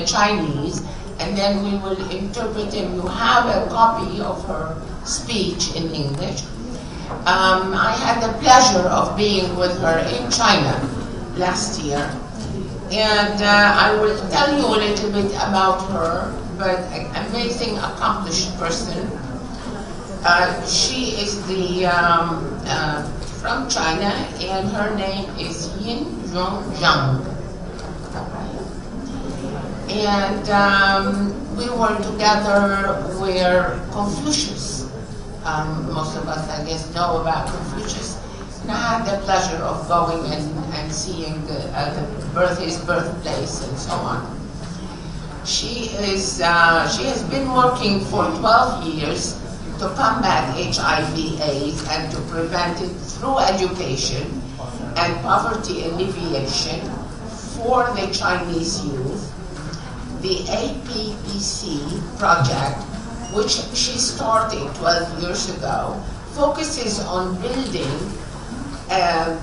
Chinese, and then we will interpret, and you have a copy of her speech in English. I had the pleasure of being with her in China last year, and I will tell you a little bit about her, but an amazing, accomplished person. She is from China, and her name is Yinjun. And we were together where Confucius, most of us, I guess, know about Confucius. And I had the pleasure of going and seeing his birthplace and so on. She has been working for 12 years to combat HIV/AIDS and to prevent it through education and poverty alleviation for the Chinese youth. The APPC project, which she started 12 years ago, focuses on building that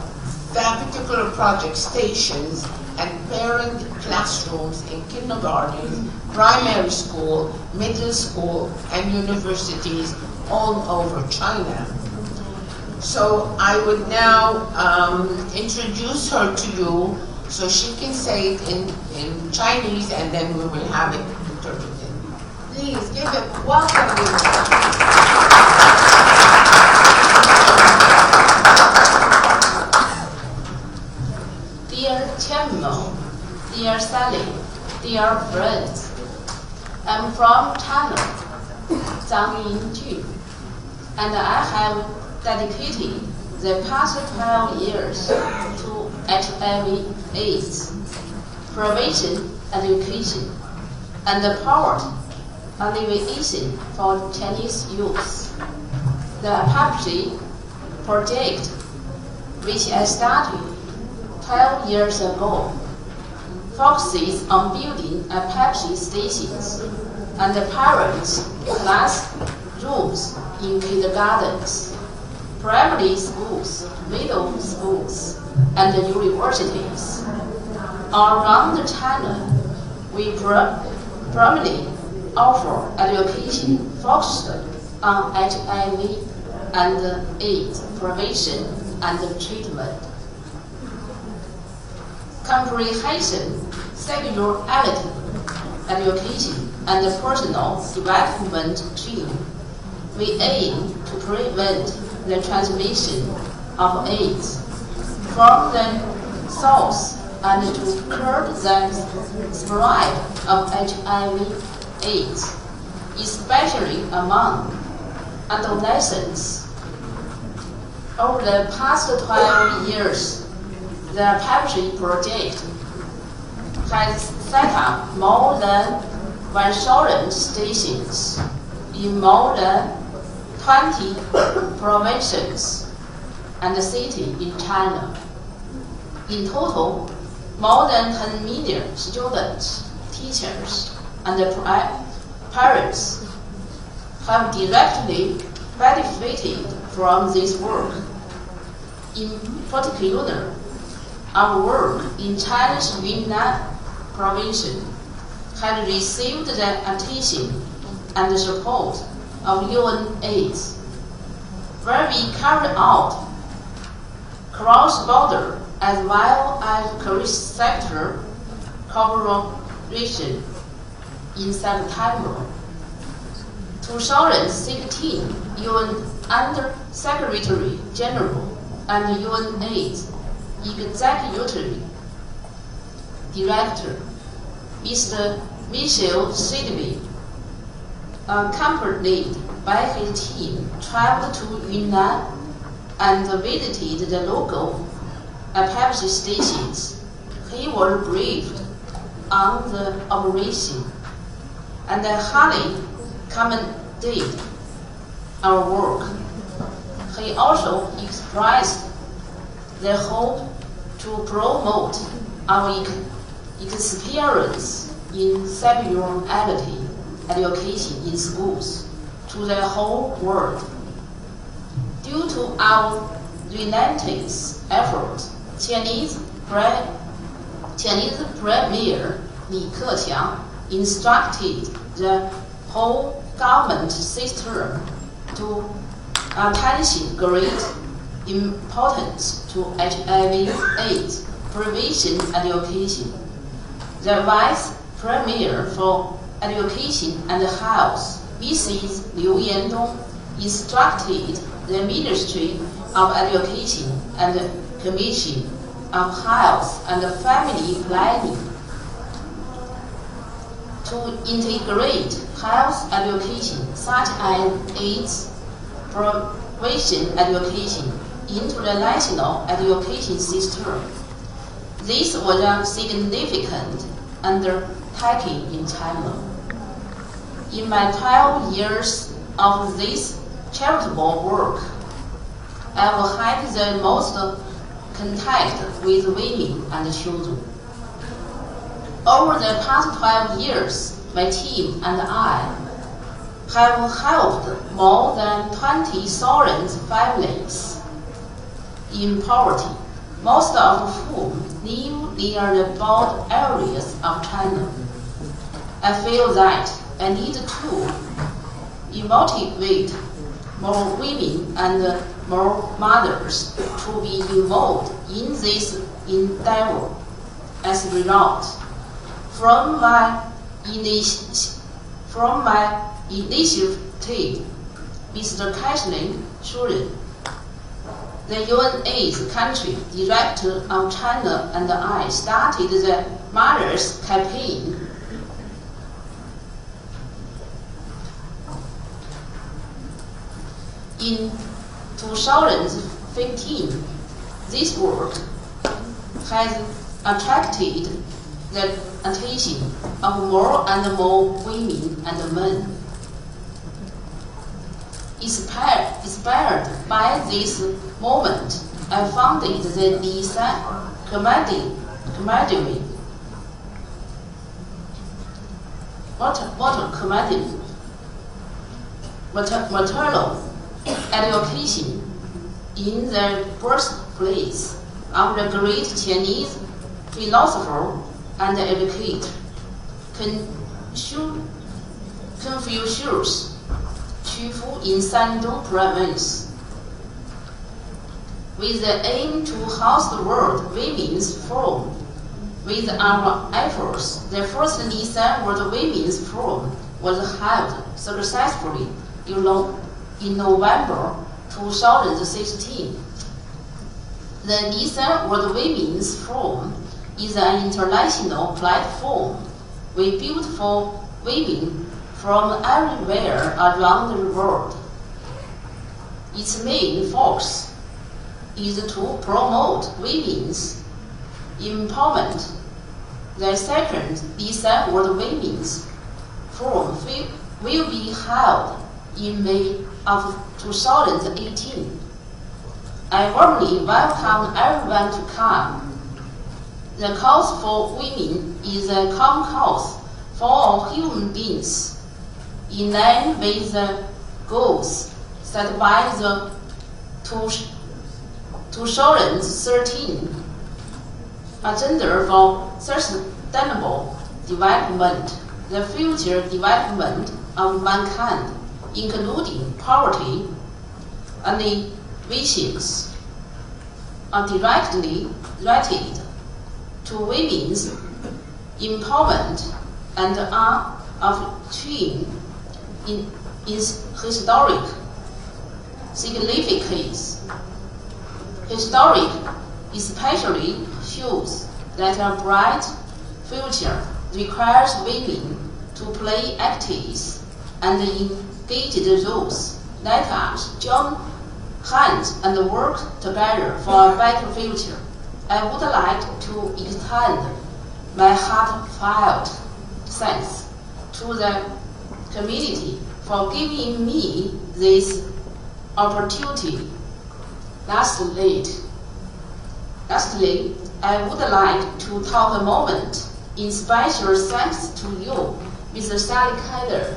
particular project stations and parent classrooms in kindergarten, primary school, middle school, and universities all over China. So I would now introduce her to you so she can say it in Chinese, and then we will have it interpreted. Please give a welcome. Dear Chairman, dear Sally, dear friends, I'm from China, Zhang Yinjun, and I have dedicated the past 12 years to HIV/AIDS prevention, education, and the poverty alleviation for Chinese youth. The PAPG project, which I started 12 years ago, focuses on building a PAPG stations and the parents' classrooms in kindergartens, primary schools, middle schools, and universities. All around China, we primarily offer education focused on HIV and AIDS prevention and treatment. Comprehensive sexuality education and personal development training. We aim to prevent the transmission of AIDS from the source and to curb the spread of HIV/AIDS, especially among adolescents. Over the past 12 years, the PAPG project has set up more than 1,000 stations in more than 20 provinces and cities in China. In total, more than 10 million students, teachers, and parents have directly benefited from this work. In particular, our work in China's Yunnan province has received the attention and the support of UNAIDS, where we carried out cross-border as well as cross-sector cooperation in September 2016. UN Under-Secretary General and UNAIDS Executive Director, Mr. Michel Sidney, accompanied by his team, traveled to Yunnan and visited the local PAPG stations. He was briefed on the operation and highly commended our work. He also expressed the hope to promote our experience in sexuality education in schools to the whole world. Due to our relentless efforts, Chinese Premier Li Keqiang instructed the whole government system to attach great importance to HIV/AIDS prevention education. The Vice Premier for Education and Health, Mrs. Liu Yandong, instructed the Ministry of Education and Commission of Health and Family Planning to integrate health education such as AIDS prevention education into the national education system. This was a significant undertaking in China. In my 12 years of this charitable work, I have had the most contact with women and children. Over the past 12 years, my team and I have helped more than 20,000 families in poverty, most of whom live near the border areas of China. I feel that I need to motivate more women and more mothers to be involved in this endeavor. As a result, from my initiative, Mr. Cashling Shuren, the UN/AIDS country director of China, and I started the Mothers Campaign. In 2015, this work has attracted the attention of more and more women and men. Inspired by this movement, I founded the Lisa Comedy maternal education in the birthplace of the great Chinese philosopher and educator Confucius in Shandong province, with the aim to host the World Women's Forum. With our efforts, the first Lisa World Women's Forum was held successfully in November 2016. The Lisa World Women's Forum is an international platform we built for women from everywhere around the world. Its main focus is to promote women's empowerment. The second Lisa World Women's Forum will be held in May of 2018. I warmly welcome everyone to come. The cause for women is a common cause for all human beings, in line with the goals set by the 2013 Agenda for Sustainable Development, the future development of mankind, including poverty and emissions, are directly related to women's empowerment and are of extreme historic significance. Historic especially shows that a bright future requires women to play active and engaged roles. Let us join hands and work together for a better future. I would like to extend my heartfelt thanks to the community for giving me this opportunity. Lastly, I would like to talk a moment in special thanks to you, Mr. Sally Keller,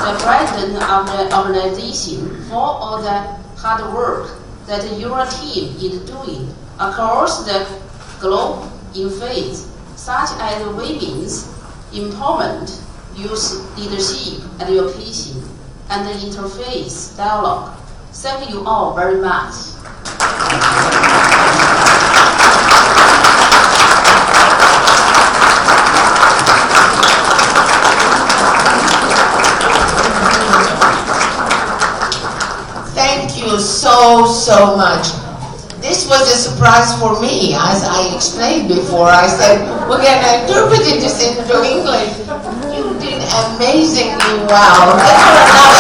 the president of the organization, for all the hard work that your team is doing across the globe in fields such as women's empowerment, youth leadership, education, and interfaith dialogue. Thank you all very much. Thank you so much. This was a surprise for me, as I explained before. I said, we're going to interpret this into English. You did amazingly well. Let's